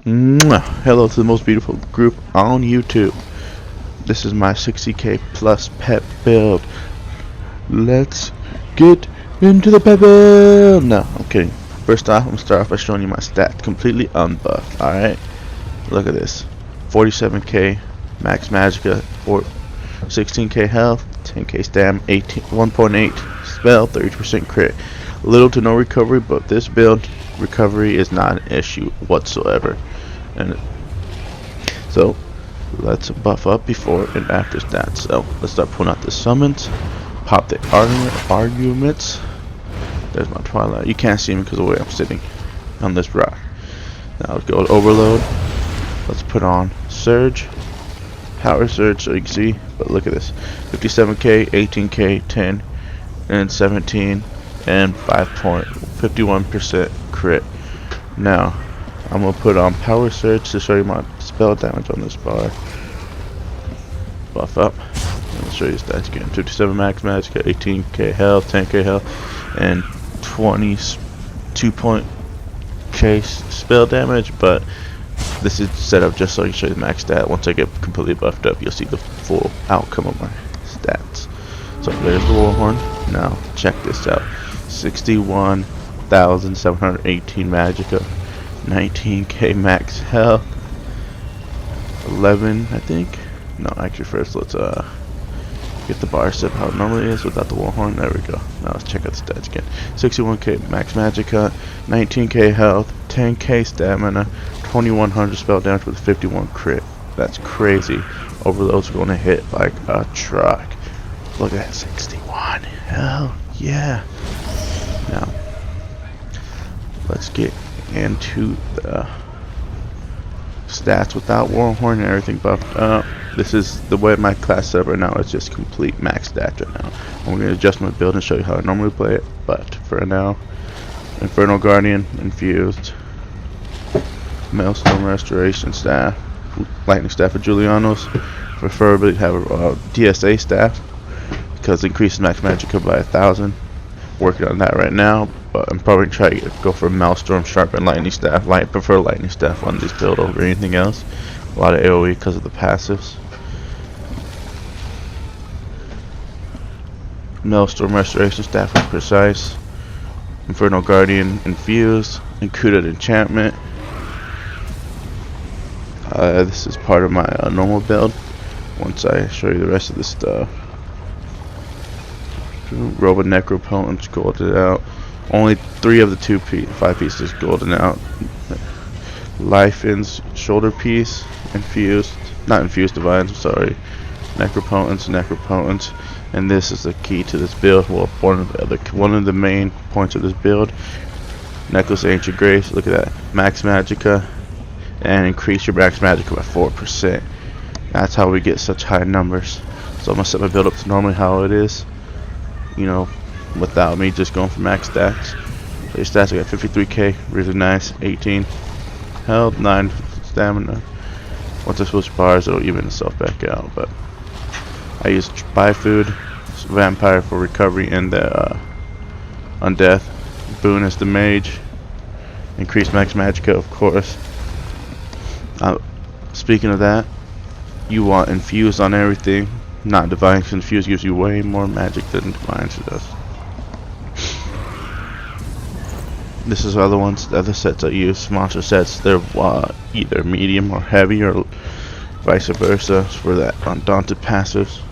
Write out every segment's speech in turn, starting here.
Mwah. Hello to the most beautiful group on YouTube. This is my 60k plus pet build. Let's get into the pet build. No, I'm kidding. First off, I'm gonna start off by showing you my stats completely unbuffed. Alright, look at this. 47k max magicka, 16k health, 10k stam, 1.8 spell, 30% crit. Little to no recovery, but this build recovery is not an issue whatsoever. And so let's buff up before and after stats. So let's start pulling out the summons, pop the arguments. There's my Twilight. You can't see me because of the way I'm sitting on this rock. Now let's go to overload. Let's put on surge, power surge, so you can see. But look at this: 57k, 18k, 10, and 17, and 5.51% crit. Now I'm gonna put on power surge to show you my spell damage on this bar. Buff up. I'll show you stats again. 57 max magicka, 18k health, 10k health, and 22k spell damage. But this is set up just so I can show you the max stat. Once I get completely buffed up, you'll see the full outcome of my stats. So there's the Warhorn. Now check this out: 61,718 magicka, 19k max health, 11 I think. No, actually first let's get the bar set how it normally is without the Warhorn. There we go. Now let's check out the stats again. 61k max magicka, 19k health, 10k stamina, 2100 spell damage with 51 crit. That's crazy. Overload's going to hit like a truck. Look at that, 61. Hell yeah. Now let's get into the stats without Warhorn and everything buffed up. This is the way my class set up right now. It's just complete max stats right now. I'm going to adjust my build and show you how I normally play it. But for now, Infernal Guardian infused, Maelstrom Restoration staff, Lightning Staff of Julianos. Preferably have a DSA staff because it increases max magicka by 1,000. Working on that right now, but I'm probably trying to go for Maelstrom, Sharp, and Lightning Staff. Prefer Lightning Staff on this build over anything else. A lot of AoE because of the passives. Maelstrom Restoration Staff is precise. Infernal Guardian infused. Included enchantment. This is part of my normal build. Once I show you the rest of the stuff. Robo Necropotence golden out. Only 3 of the 5 pieces golden out. Lifein's shoulder piece infused, not infused divines. I'm sorry. Necropotence, and this is the key to this build. Well, one of the main points of this build. Necklace of Ancient Grace. Look at that, max magicka, and increase your max magicka by 4%. That's how we get such high numbers. So I'm gonna set my build up to normally how it is. You know, without me just going for max stats. So your stats, I got 53k, really nice, 18 health, 9 stamina. Once I switch bars, it'll even itself back out. But I use buy food, vampire for recovery, and the undeath. Boon is the mage. Increase max magicka, of course. Speaking of that, you want infused on everything. Not divine, because infused gives you way more magic than divine does. This is other ones, the other sets I use, monster sets. They're either medium or heavy, or vice versa for that undaunted passives.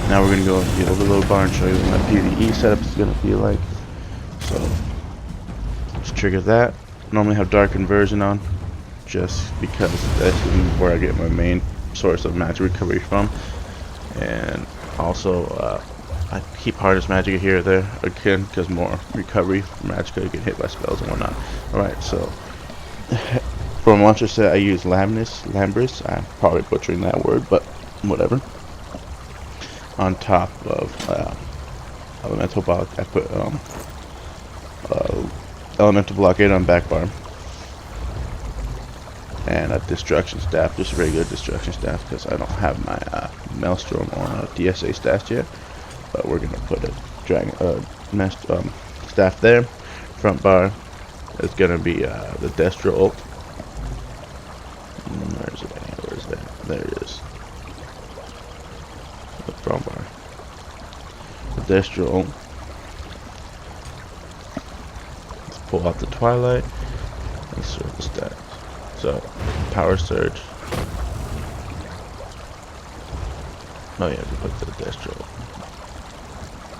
Now we're gonna go into the overload bar and show you what my PvE setup is gonna be like. So let's trigger that. Normally have dark conversion on, just because that's where I get my main source of magic recovery from. And also I keep hardest magicka here or there again because more recovery from magicka, you get hit by spells and whatnot. Alright, so for a monster set I use Lambris. I'm probably butchering that word, but whatever. On top of elemental block, I put elemental blockade on back bar. And a destruction staff, just a regular destruction staff, because I don't have my Maelstrom or DSA staff yet. But we're gonna put a dragon staff there, front bar, It's gonna be the Destro ult. Where's it at? Where's that? There it is. The front bar. The Destro ult. Let's pull out the Twilight. Let's sort the stats. So, Power Surge. Oh yeah, we put the Destro.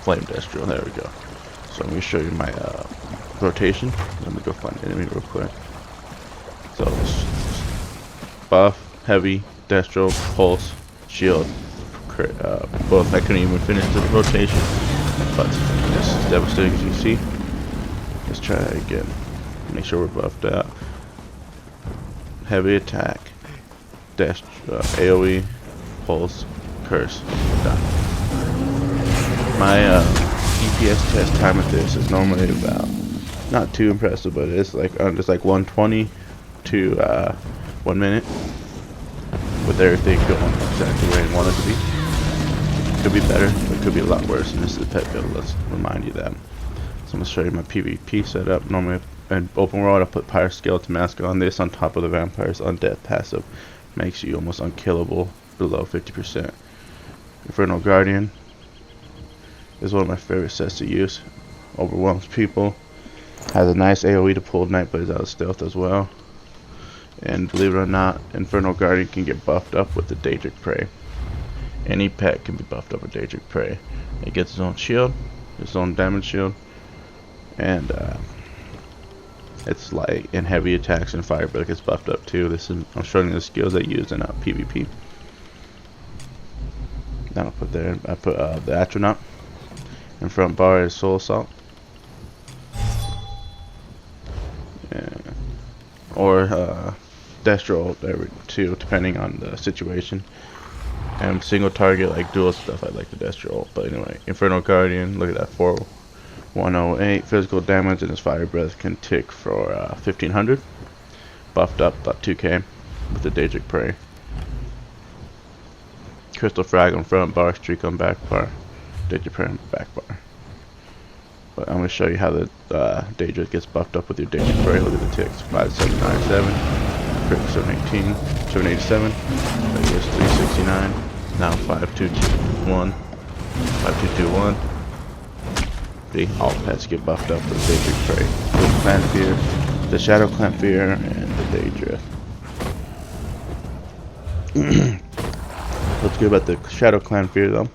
Flame Destro. There we go. So let me show you my rotation. Let me go find the enemy real quick. So buff, heavy, Destro, pulse, shield, both. I couldn't even finish the rotation, but this is devastating as you see. Let's try that again. Make sure we're buffed out. Heavy attack, Destro, AoE, pulse, curse, done. My DPS test time with this is normally about, not too impressive, but it's like just like 120 to 1 minute, with everything going exactly where I want it to be. Could be better, but it could be a lot worse, and this is a pet build, let's remind you that. So I'm going to show you my PvP setup. Normally in open world I put Pyre Skeleton Mask on this on top of the Vampire's Undeath passive. Makes you almost unkillable below 50%. Infernal Guardian is one of my favorite sets to use. Overwhelms people. Has a nice AoE to pull Nightblades out of stealth as well. And believe it or not, Infernal Guardian can get buffed up with the Daedric Prey. Any pet can be buffed up with Daedric Prey. It gets its own shield, its own damage shield, and it's light and heavy attacks and fire, but it gets buffed up too. I'm showing you the skills I use in PvP. Now I put the Astronaut. In front bar is Soul Assault. Or Destro ult too, depending on the situation. And single target like dual stuff, I like the Destro ult. But anyway, Infernal Guardian, look at that, 4108 physical damage, and his fire breath can tick for 1500. Buffed up about 2k with the Daedric Prey. Crystal Frag on front bar, Streak on back bar, Daedric Prey on back bar. But I'm going to show you how the Daedric gets buffed up with your Daedric Prey. Look at the ticks. 5797, crit 718, 787, radius 369, now 5221, 5221. See, all pets get buffed up with Daedric Prey. The Clamphere, the Shadow Clamphere, and the Daedric. What's good about the Shadow Clamphere though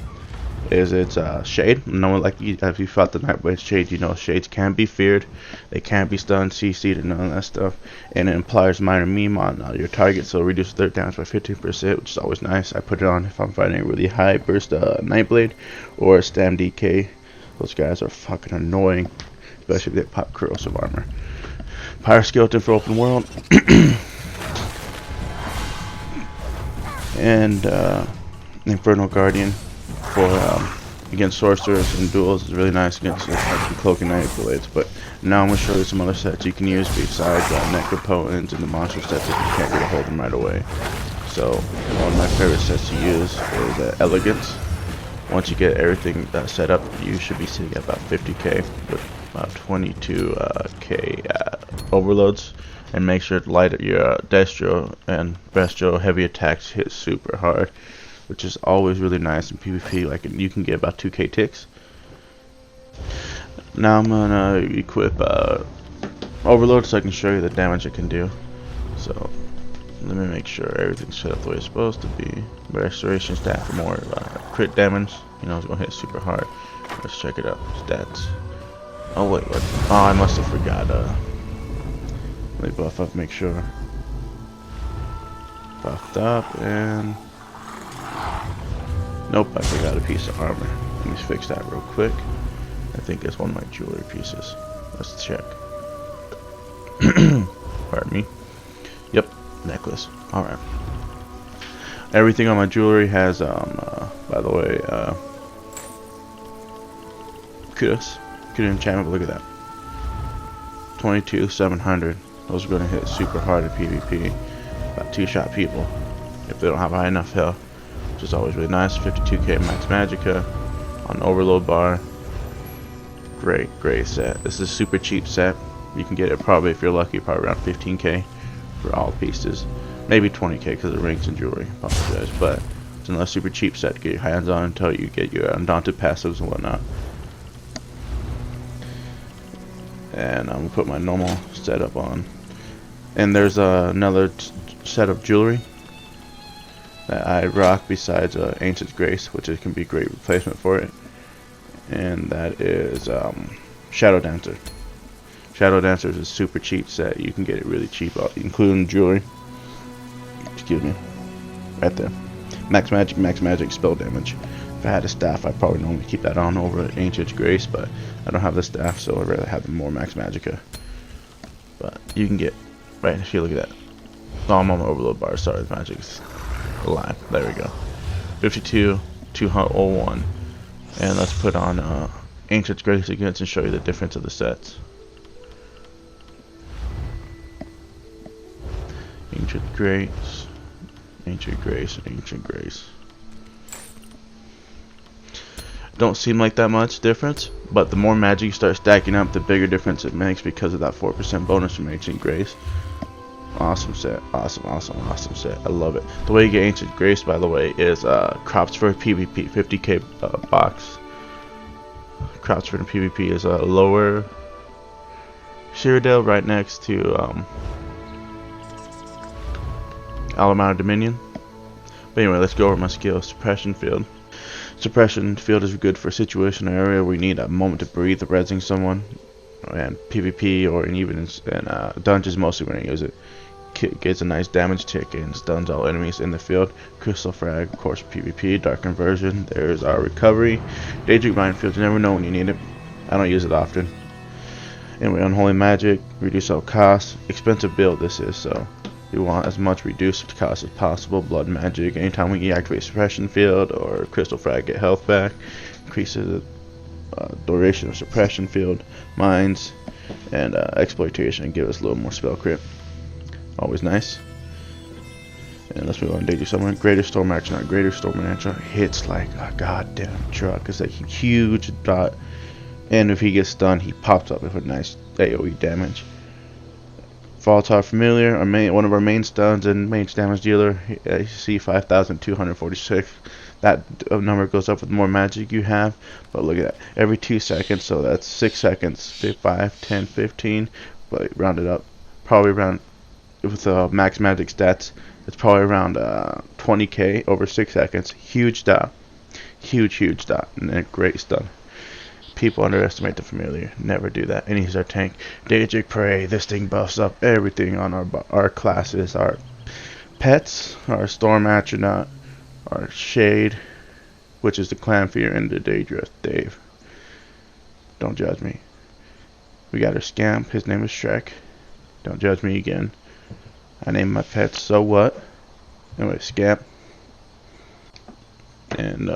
is it's shade. No one, like if you fought the Nightblade shade, you know shades can be feared. They can't be stunned, CC'd, and none of that stuff. And it implies minor meme on your target, so reduce their damage by 15%, which is always nice. I put it on if I'm fighting a really high burst Nightblade or a Stam DK. Those guys are fucking annoying, especially if they pop corrosive armor. Pyre Skeleton for open world. And Infernal Guardian for against sorcerers and duels is really nice against the cloaking Nightblades. But now I'm going to show you some other sets you can use besides Necropotence and the monster sets if you can't get a hold of them right away. So one of my favorite sets to use is Elegance. Once you get everything set up, you should be sitting at about 50k with about 22k overloads. And make sure to light your Destro and Bestro heavy attacks hit super hard, which is always really nice in PvP. Like you can get about 2k ticks. Now I'm gonna equip Overload so I can show you the damage it can do. So let me make sure everything's set up the way it's supposed to be. Restoration stat for more crit damage. You know it's gonna hit super hard. Let's check it out. Stats. Oh wait, what? Oh, I must have forgot. Let me buff up, make sure. Buffed up, and nope, I forgot a piece of armor. Let me fix that real quick. I think it's one of my jewelry pieces. Let's check. Pardon me. Yep, necklace. Alright. Everything on my jewelry has, by the way, kudos. Good enchantment, but look at that. 22,700. Those are going to hit super hard at PvP. About 2-shot people if they don't have high enough health, which is always really nice. 52k max magicka on overload bar. Great set. This is a super cheap set. You can get it probably, if you're lucky, probably around 15k for all pieces. Maybe 20k because of rings and jewelry. Apologize, but it's another super cheap set to get your hands on until you get your undaunted passives and whatnot. And I'm gonna put my normal setup on. And there's another set of jewelry that I rock besides Ancient Grace, which can be a great replacement for it. And that is Shadow Dancer. Shadow Dancer is a super cheap set. You can get it really cheap, including jewelry. Excuse me. Right there. Max magic, spell damage. If I had a staff, I'd probably normally keep that on over Ancient Grace, but I don't have the staff, so I'd rather have the more Max Magicka. But you can get, right, if you look at that. Oh, I'm on the overload bar, sorry, the magic's alive. There we go. 52, 201. And let's put on Ancient Grace again to show you the difference of the sets. Ancient Grace, Ancient Grace, Ancient Grace. Don't seem like that much difference, but the more magic you start stacking up, the bigger difference it makes because of that 4% bonus from Ancient Grace. Awesome set, awesome set. I love it. The way you get Ancient Grace, by the way, is crops for PvP, 50k box. Crops for the PvP is a lower Cyrodiil right next to Alamana Dominion. But anyway, let's go over my skill. Suppression Field. Suppression Field is good for a situation or area where you need a moment to breathe, rezzing someone, and PvP or even in dungeons mostly when I use it. Gets a nice damage tick and stuns all enemies in the field. Crystal Frag, of course, PvP. Dark Conversion. There's our recovery. Daedric Minefield. You never know when you need it. I don't use it often. Anyway, Unholy Magic. Reduce all costs. Expensive build this is, so you want as much reduced cost as possible. Blood Magic. Anytime we activate Suppression Field or Crystal Frag, get health back. Increases the duration of Suppression Field. Mines. And Exploitation. Give us a little more spell crit. Always nice. And let's move on to Daedric Summoner. Greater Storm Archer. Greater Storm Archer hits like a goddamn truck. It's like a huge dot. And if he gets stunned, he pops up with a nice AoE damage. Volatile Familiar, one of our main stuns and mage damage dealer. You see 5,246. That number goes up with the more magic you have. But look at that. Every 2 seconds, so that's 6 seconds. 5, 10, 15. But round it up. Probably around, with max magic stats, it's probably around 20k over 6 seconds. Huge dot. Huge dot. And a great stun. People underestimate the familiar. Never do that. And he's our tank. Daedric Prey. This thing buffs up everything on our classes. Our pets, our Storm Atronach, our Shade, which is the Clan Fear, and the Daedrus Dave. Don't judge me. We got our Scamp. His name is Shrek. Don't judge me again. I named my pets, so what? Anyway, Scamp. And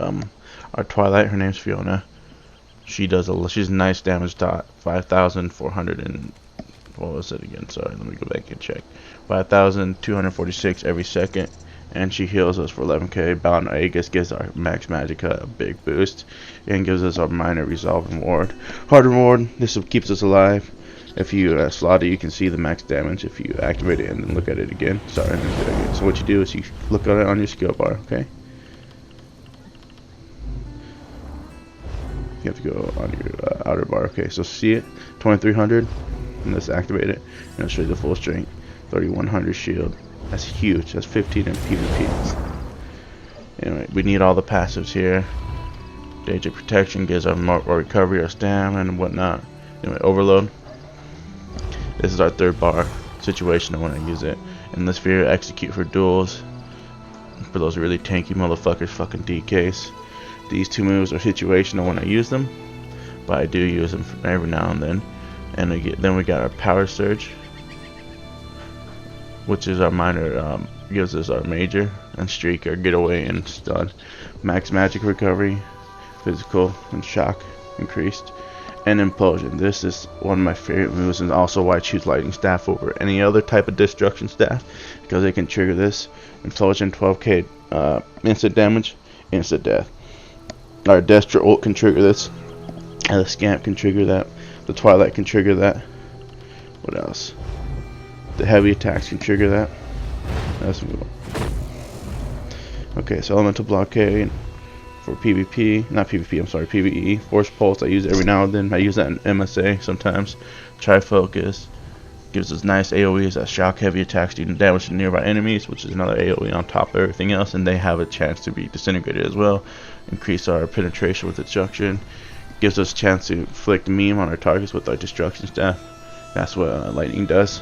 our Twilight, her name's Fiona. She's a nice damage dot. 5,400 and what was it again? Sorry, let me go back and check. 5,246 every second, and she heals us for 11k. Bound Aegis gives our max magicka a big boost, and gives us our minor resolve reward. Hard reward. This keeps us alive. If you slot it, you can see the max damage if you activate it and then look at it again. Sorry, let me do it again. So what you do is you look at it on your skill bar, okay? You have to go on your outer bar. Okay, so see it, 2300, and let's activate it, and I'll show you the full strength. 3100 shield. That's huge. That's 15 in PvP. Anyway, we need all the passives here. Daedric Protection gives our recovery, our stamina, and whatnot. Anyway, Overload. This is our third bar situation when I use it. And this Sphere, Execute for duels. For those really tanky motherfuckers, fucking DKs. These two moves are situational when I use them, but I do use them every now and then. And then we got our Power Surge, which is our minor, gives us our major, and Streak, our getaway and stun. Max Magic Recovery, Physical and Shock increased, and Implosion. This is one of my favorite moves, and also why I choose Lightning Staff over any other type of Destruction Staff, because they can trigger this. Implosion, 12k instant damage, instant death. Our Destra ult can trigger this, and the Scamp can trigger that, the Twilight can trigger that. What else? The heavy attacks can trigger that. Let's move on. Okay, so elemental blockade for PvP, not PvP, I'm sorry, PvE. Force pulse, I use it every now and then. I use that in MSA sometimes. Trifocus gives us nice AoEs that shock heavy attacks, dealing damage to nearby enemies, which is another AoE on top of everything else, and they have a chance to be disintegrated as well. Increase our penetration with destruction. Gives us a chance to inflict meme on our targets with our destruction staff. That's what lightning does.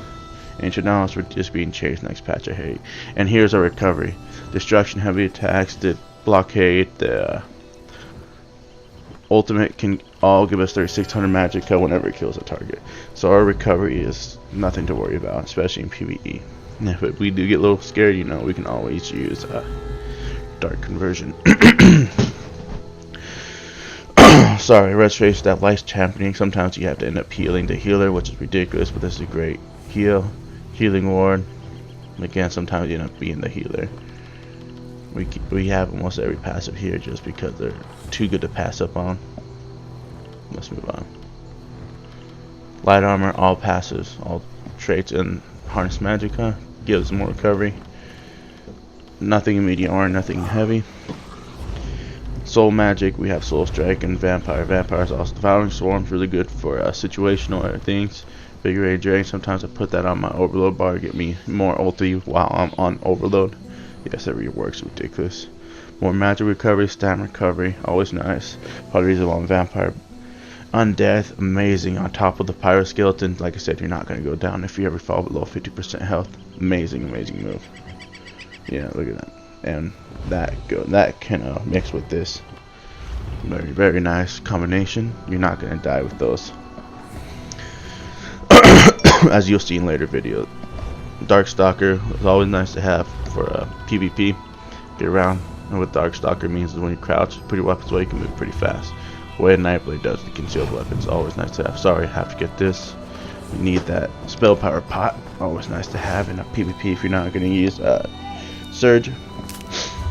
Ancient knowledge, we're just being chased next patch, I hate. And here's our recovery. Destruction, heavy attacks, the blockade, the ultimate can all give us 3600 magicka whenever it kills a target. So our recovery is nothing to worry about, especially in PvE. And if we do get a little scared, you know, we can always use dark conversion. Sorry, red space, that life championing. Sometimes you have to end up healing the healer, which is ridiculous, but this is a great heal. Healing ward. Again, sometimes you end up being the healer. We have almost every passive here just because they're too good to pass up on. Let's move on. Light armor, all passives, all traits, and harness magicka gives more recovery. Nothing immediate or nothing heavy. Soul magic, we have soul strike and vampire. Vampire is also devouring swarms, really good for situational things. Figure drain. Sometimes I put that on my overload bar to get me more ulti while I'm on overload. Yes, it really works. Ridiculous. More magic recovery, stamina recovery, always nice. Part of the reason why I'm vampire. Undeath, amazing. On top of the pyroskeleton, like I said, you're not going to go down if you ever fall below 50% health. Amazing, amazing move. Yeah, look at that. And that can mix with this. Very, very nice combination. You're not going to die with those. As you'll see in later videos. Darkstalker is always nice to have for PvP. Get around. And what Darkstalker means is when you crouch, put your weapons away, you can move pretty fast. The way Nightblade does the concealed weapons, always nice to have. Sorry, have to get this. You need that spell power pot, always nice to have in a PvP if you're not going to use Surge.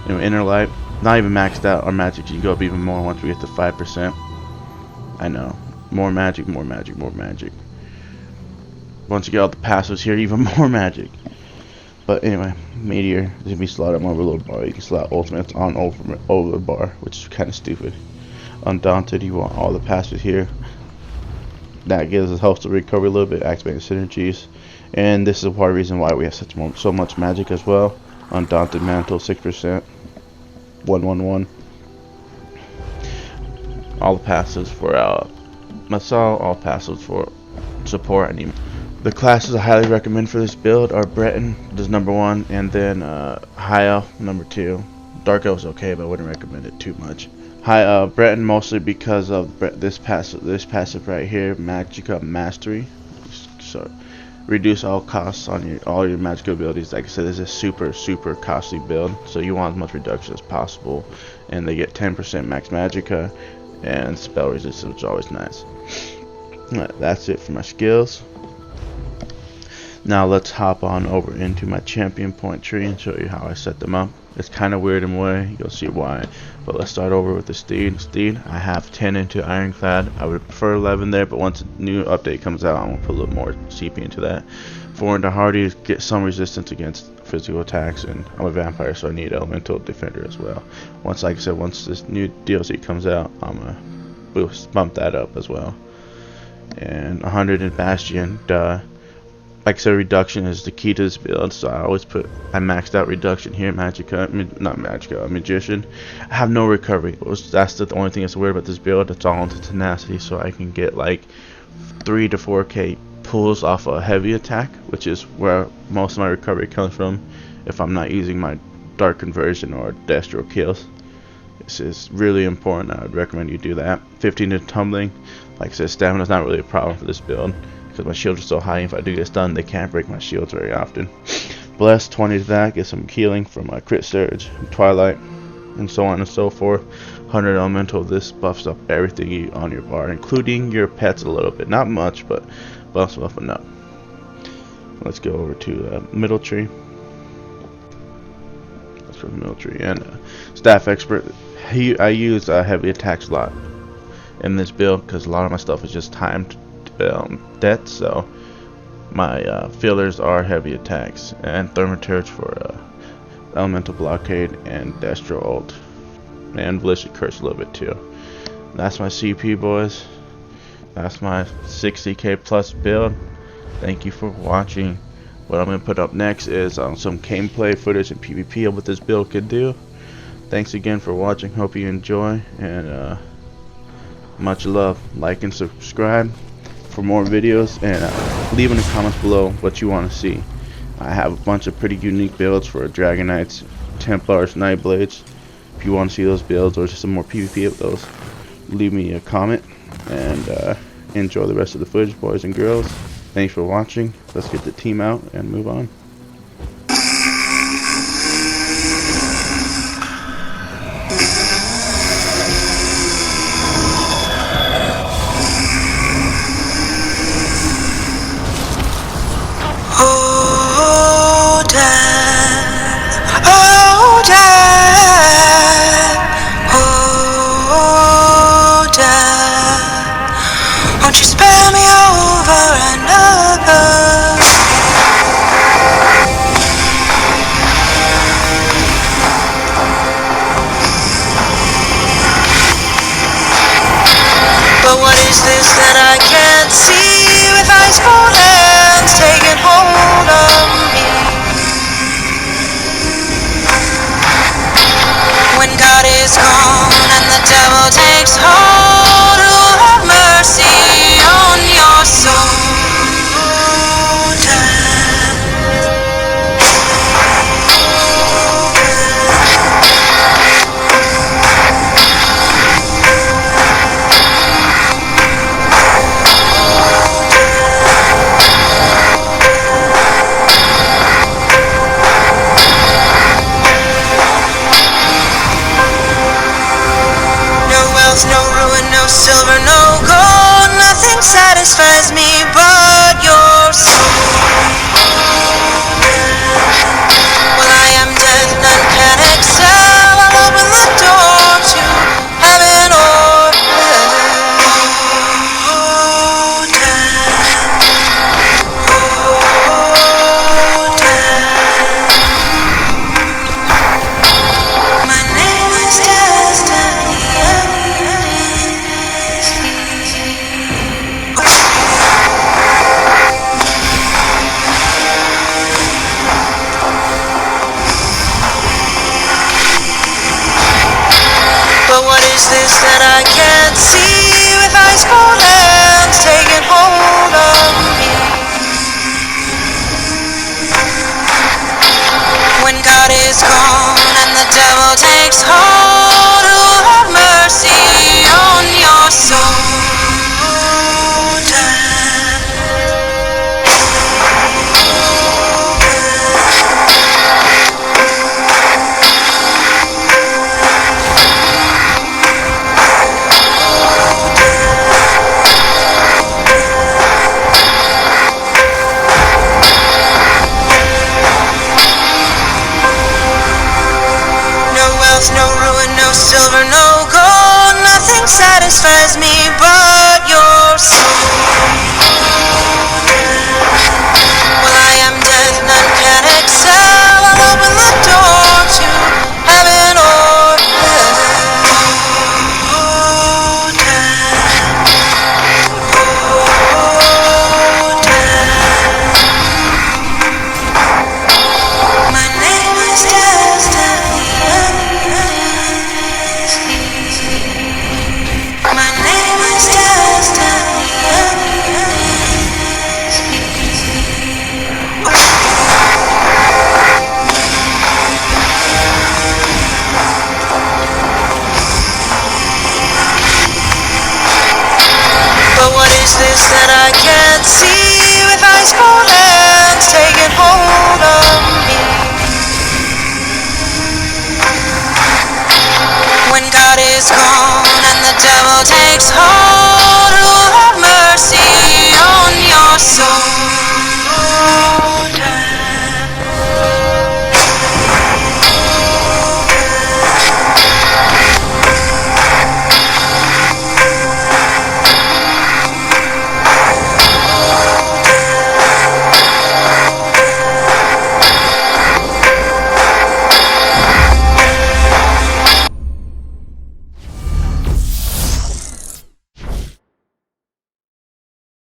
Anyway, Inner Light, not even maxed out. Our magic can go up even more once we get to 5%. I know. More magic, more magic, more magic. Once you get all the passives here, even more magic. But anyway, Meteor is going to be slotted on overload bar. You can slot ultimates on overload bar, which is kind of stupid. Undaunted, you want all the passives here. That gives us helps to recover a little bit, activating synergies. And this is part of the reason why we have so much magic as well. Undaunted Mantle, 6%. 111. All the passives for Masal, all passives for support. I need. The classes I highly recommend for this build are Breton, this #1, and then High Elf, #2. Dark Elf is okay, but I wouldn't recommend it too much. Breton mostly because of this passive right here, Magicka Mastery. So reduce all costs on all your magical abilities. Like I said, this is a super costly build, so you want as much reduction as possible. And they get 10% max magicka and spell resistance, which is always nice. That's it for my skills. Now let's hop on over into my champion point tree and show you how I set them up. It's kind of weird in a way, you'll see why. But let's start over with the Steed. I have 10 into Ironclad. I would prefer 11 there, but once a new update comes out, I'm going to put a little more CP into that. 4 into Hardy, get some resistance against physical attacks, and I'm a vampire, so I need Elemental Defender as well. Like I said, once this new DLC comes out, we'll bump that up as well. And 100 in Bastion, like I said, reduction is the key to this build, so I maxed out reduction here, Magician. I have no recovery. That's the only thing that's weird about this build. It's all into tenacity, so I can get like 3 to 4k pulls off a heavy attack, which is where most of my recovery comes from if I'm not using my dark conversion or destro kills. This is really important. I would recommend you do that. 15 to tumbling. Like I said, stamina is not really a problem for this build, because my shields are so high. If I do get stunned, they can't break my shields very often. Bless, 20 to that, get some healing from Crit Surge, Twilight, and so on and so forth. 100 Elemental, this buffs up everything on your bar, including your pets a little bit. Not much, but buffs them up enough. Let's go over to Middle Tree. Let's go to Middle Tree. And Staff Expert, I use a heavy attack slot in this build because a lot of my stuff is just timed death, so My fillers are heavy attacks and Thermaturge for elemental blockade and Destro ult and ballistic curse a little bit too. That's my CP, boys. That's my 60k plus build. Thank you for watching. What I'm going to put up next is some gameplay footage and PvP of what this build could do. Thanks again for watching. Hope you enjoy, and much love. Like and subscribe for more videos, and leave in the comments below what you want to see. I have a bunch of pretty unique builds for Dragon Knights, Templars, Nightblades. If you want to see those builds or just some more PvP of those, leave me a comment, and enjoy the rest of the footage, boys and girls. Thanks for watching. Let's get the team out and move on. Won't you spare me over another? But what is this that I can't see, with ice cold hands taking hold of me? When God is gone and the devil takes hold, who'll have mercy on your soul? No ruin, no silver, no gold, nothing satisfies me but your soul. Well, I am death, none can excel. I'll open the door to heaven or hell. Oh, death. Oh, death. My name is Destiny. But what is this that I can't see, with ice cold hands taking hold of me? When God is gone and the devil takes hold, who'll have mercy on your soul? No ruin, no silver, no gold, nothing satisfies me